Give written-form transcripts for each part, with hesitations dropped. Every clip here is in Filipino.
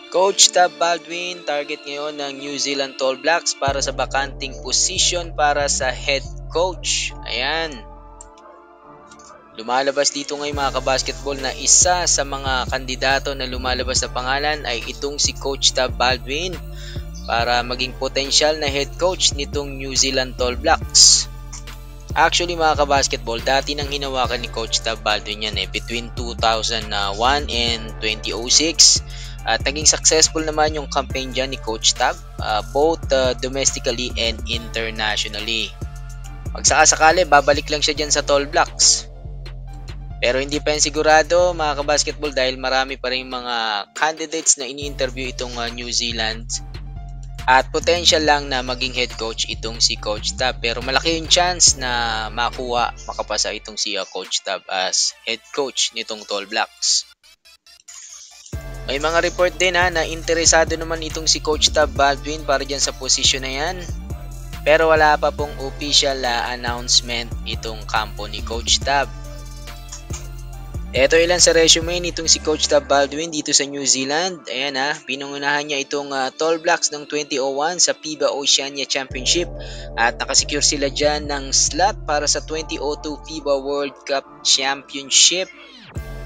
Coach Tab Baldwin, target ngayon ng New Zealand All Blacks para sa bakanting position para sa head coach. Ayan. Lumalabas dito ngayon mga kabasketball na isa sa mga kandidato na lumalabas na pangalan ay itong si Coach Tab Baldwin para maging potential na head coach nitong New Zealand All Blacks. Actually mga kabasketball, dati nang hinawakan ni Coach Tab Baldwin yan between 2001 and 2006. At naging successful naman yung campaign dyan ni Coach Tab, both domestically and internationally. Pag sakasakali, babalik lang siya dyan sa Tall Blacks. Pero hindi pa yan sigurado mga kabasketball dahil marami pa rin mga candidates na ini-interview itong New Zealand. At potential lang na maging head coach itong si Coach Tab. Pero malaki yung chance na makapasa itong si Coach Tab as head coach nitong Tall Blacks. May mga report din na interesado naman itong si Coach Tab Baldwin para dyan sa posisyon na yan. Pero wala pa pong official announcement itong kampo ni Coach Tab. Ito ilan sa resume nitong si Coach Tab Baldwin dito sa New Zealand. Ayan pinangunahan niya itong Tall Blacks ng 2001 sa FIBA Oceania Championship. At nakasecure sila dyan ng slot para sa 2002 FIBA World Cup Championship.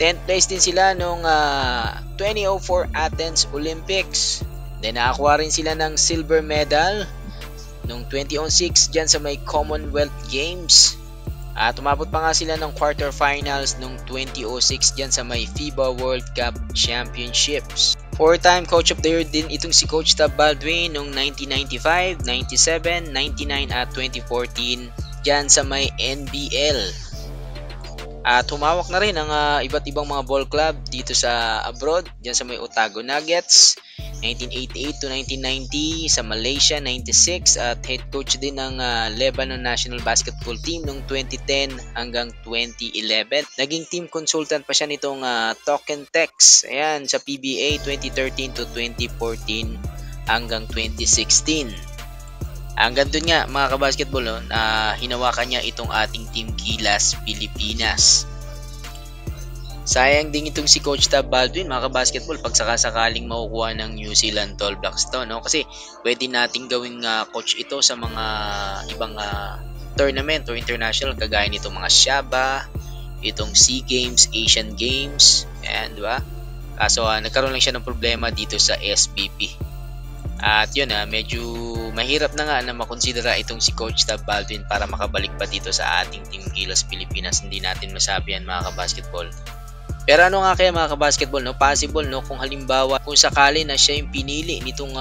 10th place din sila noong 2004 Athens Olympics. Then nakakuha rin sila ng silver medal noong 2006 dyan sa may Commonwealth Games. At umabot pa nga sila ng quarterfinals noong 2006 dyan sa may FIBA World Cup Championships. 4-time Coach of the Year din itong si Coach Tab Baldwin noong 1995, 97, 99 at 2014 dyan sa may NBL. At humawak na rin ang iba't ibang mga ball club dito sa abroad, dyan sa may Otago Nuggets, 1988 to 1990, sa Malaysia 96, at head coach din ng Lebanon National Basketball Team noong 2010 hanggang 2011. Naging team consultant pa siya nitong Token Tex, ayan, sa PBA 2013 to 2014 hanggang 2016. Hanggang dun nga mga kabasketball hinawakan niya itong ating Team Gilas Pilipinas. Sayang din itong si Coach Tab Baldwin mga kabasketball pag sakasakaling makukuha ng New Zealand Tall Blacks to, no? Kasi pwede nating gawing coach ito sa mga ibang tournament or international kagaya nitong mga Shaba, itong SEA Games, Asian Games, ayan, di ba? Kaso nagkaroon lang siya ng problema dito sa SBP. At yun medyo mahirap na nga na makonsidera itong si Coach Tab Baldwin para makabalik pa dito sa ating Team Gilas Pilipinas. Hindi natin masabi yan mga kabasketball. Pero ano nga kaya mga kabasketball, possible kung halimbawa kung sakali na siya yung pinili nitong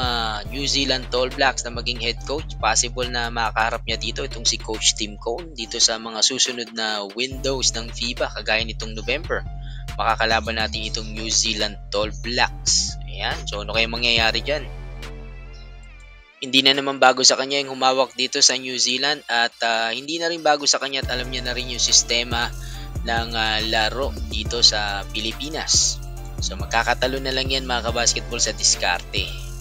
New Zealand Tall Blacks na maging head coach, possible na makaharap niya dito itong si Coach Tim Cone dito sa mga susunod na windows ng FIBA kagaya nitong November. Makakalaban natin itong New Zealand Tall Blacks. Ayan, so ano kaya mangyayari dyan? Hindi na naman bago sa kanya yung humawak dito sa New Zealand at hindi na rin bago sa kanya at alam niya na rin yung sistema ng laro dito sa Pilipinas. So magkakatalo na lang yan mga kabasketball sa diskarte.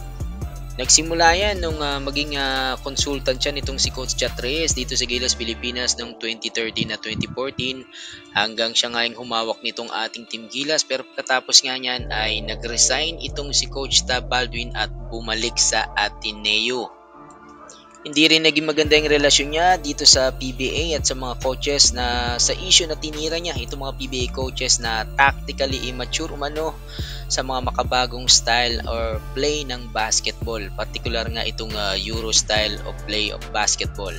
Nagsimula yan nung maging consultant siya nitong si Coach Chat Reyes dito sa Gilas Pilipinas noong 2013 at 2014 hanggang siya nga yung humawak nitong ating Team Gilas. Pero pagkatapos nga niyan ay nag-resign itong si Coach Tab Baldwin at bumalik sa Ateneo. Hindi rin naging maganda yung relasyon niya dito sa PBA at sa mga coaches na sa issue na tinira niya itong mga PBA coaches na tactically immature umano sa mga makabagong style or play ng basketball, particular nga itong Euro style of play of basketball.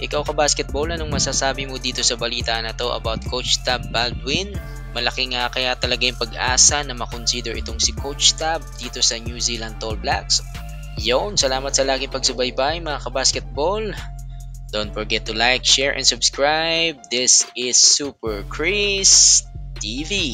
Ikaw ka-basketball, anong masasabi mo dito sa balita na to about Coach Tab Baldwin? Malaki nga kaya talaga yung pag-asa na makonsider itong si Coach Tab dito sa New Zealand Tall Blacks? Yon, salamat sa laging pagsubaybay mga kabasketball. Don't forget to like, share, and subscribe. This is Super Chris TV.